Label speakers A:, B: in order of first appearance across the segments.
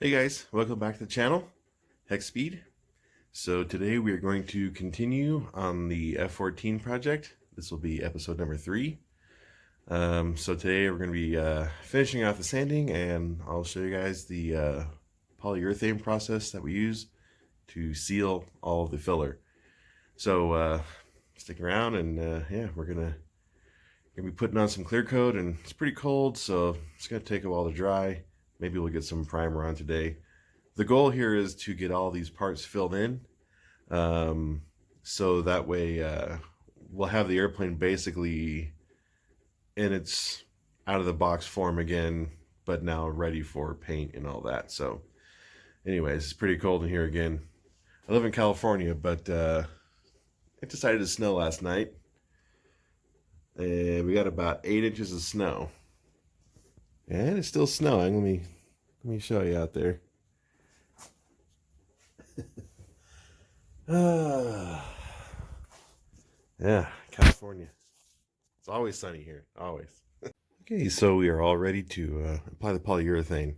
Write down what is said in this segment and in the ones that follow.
A: Hey guys, welcome back to the channel, Hex Speed. So today we are going to continue on the F14 project. This will be episode number 3. So today we're going to be finishing off the sanding, and I'll show you guys the polyurethane process that we use to seal all of the filler. So stick around, and yeah, we're gonna be putting on some clear coat, and it's pretty cold, so it's gonna take a while to dry. Maybe we'll get some primer on today. The goal here is to get all these parts filled in, so that way we'll have the airplane basically in its out of the box form again, but now ready for paint and all that. So anyways, it's pretty cold in here again. I live in California, but it decided to snow last night, and we got about 8 inches of snow, and it's still snowing. Let me show you out there. Yeah, California. It's always sunny here, always. Okay, so we are all ready to apply the polyurethane.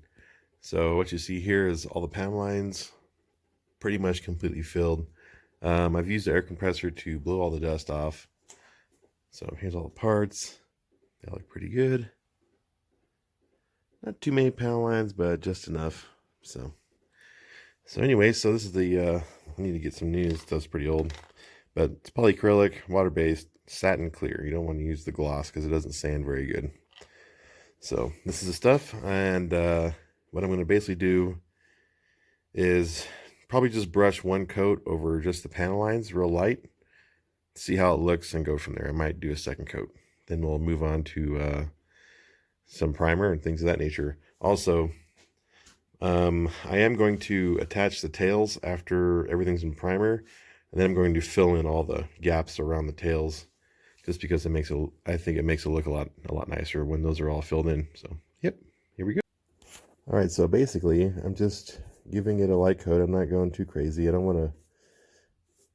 A: So what you see here is all the panel lines pretty much completely filled. I've used the air compressor to blow all the dust off. So here's all the parts. They look pretty good. Not too many panel lines, but just enough. So anyway, so this is the, I need to get some new, stuff's pretty old. But it's polyacrylic, water-based, satin clear. You don't want to use the gloss because it doesn't sand very good. So this is the stuff, and what I'm going to basically do is probably just brush one coat over just the panel lines real light, see how it looks, and go from there. I might do a second coat. Then we'll move on to some primer and things of that nature. Also, I am going to attach the tails after everything's in primer, and then I'm going to fill in all the gaps around the tails, just because it makes it, I think it makes it look a lot nicer when those are all filled in. So, yep, here we go. All right, so basically, I'm just giving it a light coat. I'm not going too crazy. I don't want to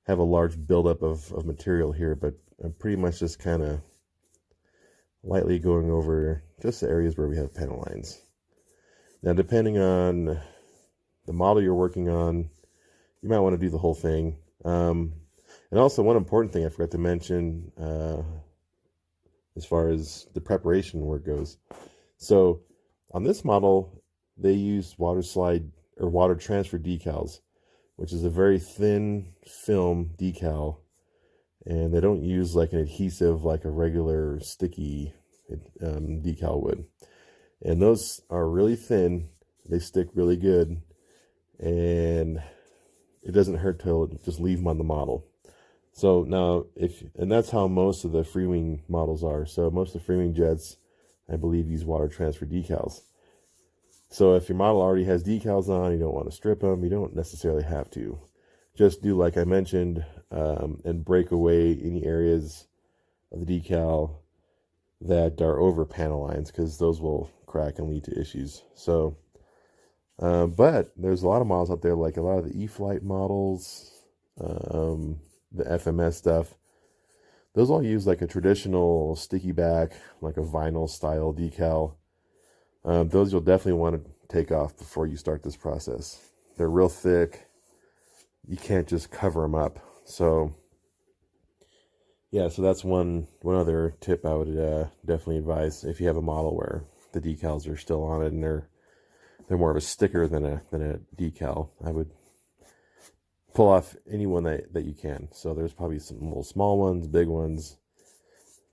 A: have a large buildup of material here, but I'm pretty much just kind of lightly going over just the areas where we have panel lines. Now, depending on the model you're working on, you might want to do the whole thing. And also, one important thing I forgot to mention as far as the preparation work goes. So on this model, they use water slide or water transfer decals, which is a very thin film decal, and they don't use like an adhesive like a regular sticky decal would. And those are really thin, they stick really good, and it doesn't hurt to just leave them on the model. So now, and that's how most of the FREEWING models are. So most of the FREEWING jets, I believe, use water transfer decals. So if your model already has decals on, you don't want to strip them, you don't necessarily have to. Just do like I mentioned, and break away any areas of the decal that are over panel lines, because those will crack and lead to issues. So, but there's a lot of models out there, like a lot of the E-Flight models, the FMS stuff. Those all use like a traditional sticky back, like a vinyl style decal. Those you'll definitely want to take off before you start this process. They're real thick. You can't just cover them up. So yeah, so that's one other tip I would definitely advise if you have a model where the decals are still on it and they're more of a sticker than a decal. I would pull off any one that you can. So there's probably some little small ones, big ones.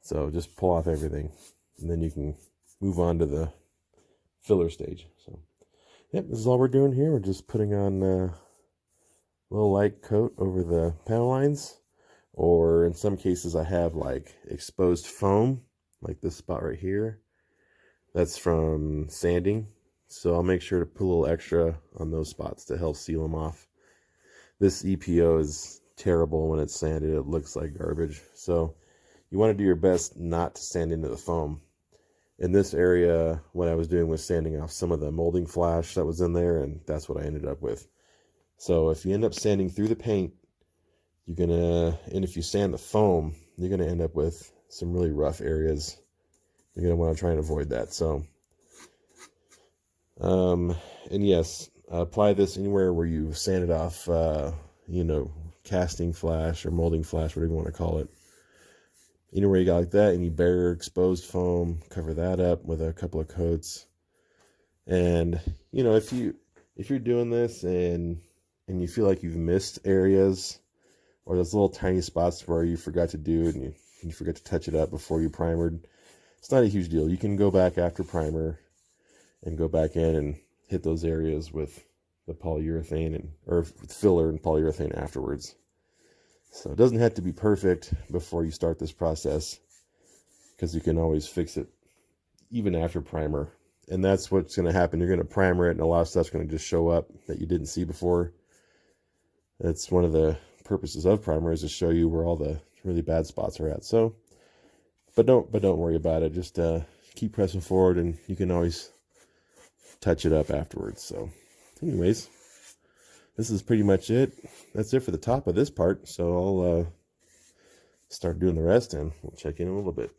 A: So just pull off everything, and then you can move on to the filler stage. So yep, this is all we're doing here. We're just putting on a little light coat over the panel lines, or in some cases I have like exposed foam, like this spot right here. That's from sanding. So I'll make sure to put a little extra on those spots to help seal them off. This EPO is terrible when it's sanded. It looks like garbage. So you want to do your best not to sand into the foam. In this area, what I was doing was sanding off some of the molding flash that was in there, and that's what I ended up with. So if you end up sanding through the paint, and if you sand the foam, you're gonna end up with some really rough areas. You're gonna want to try and avoid that. So, and yes, apply this anywhere where you've sanded off, you know, casting flash or molding flash, whatever you want to call it. Anywhere you got like that, any bare exposed foam, cover that up with a couple of coats. And you know, if you're doing this and you feel like you've missed areas, or those little tiny spots where you forgot to do it and you forgot to touch it up before you primered, it's not a huge deal. You can go back after primer and go back in and hit those areas with the polyurethane or filler and polyurethane afterwards. So it doesn't have to be perfect before you start this process, because you can always fix it even after primer. And that's what's going to happen. You're going to primer it, and a lot of stuff's going to just show up that you didn't see before. That's one of the purposes of primer, is to show you where all the really bad spots are at. So, but don't worry about it. Just keep pressing forward, and you can always touch it up afterwards. So, anyways, this is pretty much it. That's it for the top of this part. So I'll start doing the rest, and we'll check in a little bit.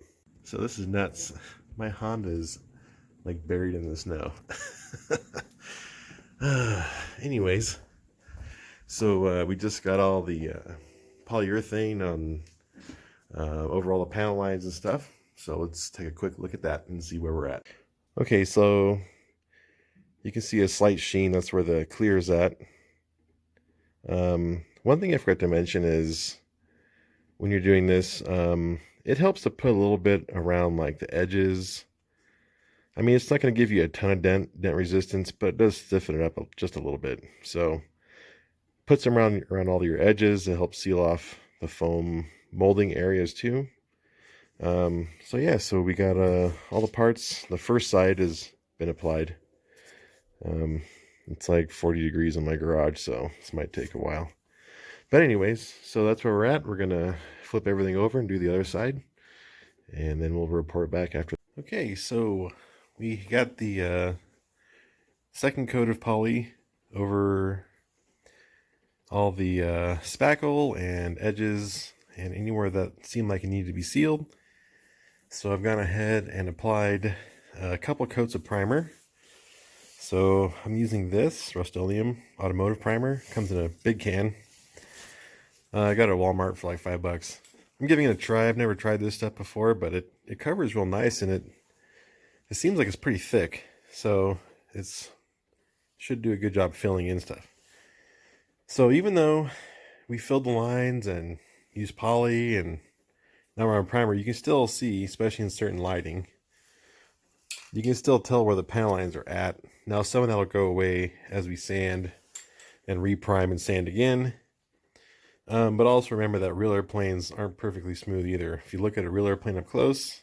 A: So this is nuts. My Honda is like buried in the snow. Anyways, so we just got all the polyurethane on over all the panel lines and stuff. So let's take a quick look at that and see where we're at. Okay, so you can see a slight sheen. That's where the clear is at. One thing I forgot to mention is when you're doing this, it helps to put a little bit around like the edges. I mean, it's not going to give you a ton of dent resistance, but it does stiffen it up just a little bit. So put some around all your edges. It helps seal off the foam molding areas too. So yeah, so we got all the parts. The first side has been applied. It's like 40 degrees in my garage, so this might take a while. But anyways, so that's where we're at. We're gonna flip everything over and do the other side, and then we'll report back after. Okay, so we got the second coat of poly over all the spackle and edges and anywhere that seemed like it needed to be sealed. So I've gone ahead and applied a couple coats of primer. So I'm using this Rust-Oleum automotive primer. Comes in a big can. I got it at Walmart for like $5. I'm giving it a try. I've never tried this stuff before, but it covers real nice, and it seems like it's pretty thick. So it's should do a good job filling in stuff. So even though we filled the lines and used poly and now we're on primer, you can still see, especially in certain lighting, you can still tell where the panel lines are at. Now some of that will go away as we sand and reprime and sand again. But also remember that real airplanes aren't perfectly smooth either. If you look at a real airplane up close,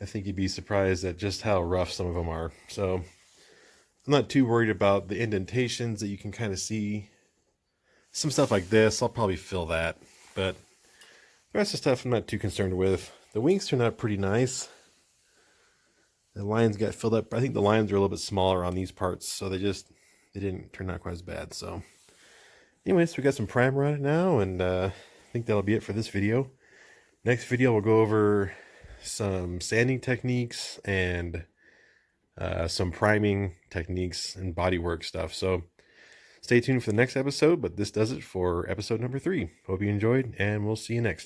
A: I think you'd be surprised at just how rough some of them are. So I'm not too worried about the indentations that you can kind of see. Some stuff like this, I'll probably fill that. But the rest of the stuff I'm not too concerned with. The wings turned out pretty nice. The lines got filled up. I think the lines are a little bit smaller on these parts, so they didn't turn out quite as bad. So anyways, we got some primer on it now, and I think that'll be it for this video. Next video, we'll go over some sanding techniques and some priming techniques and bodywork stuff. So stay tuned for the next episode, but this does it for episode number 3. Hope you enjoyed, and we'll see you next time.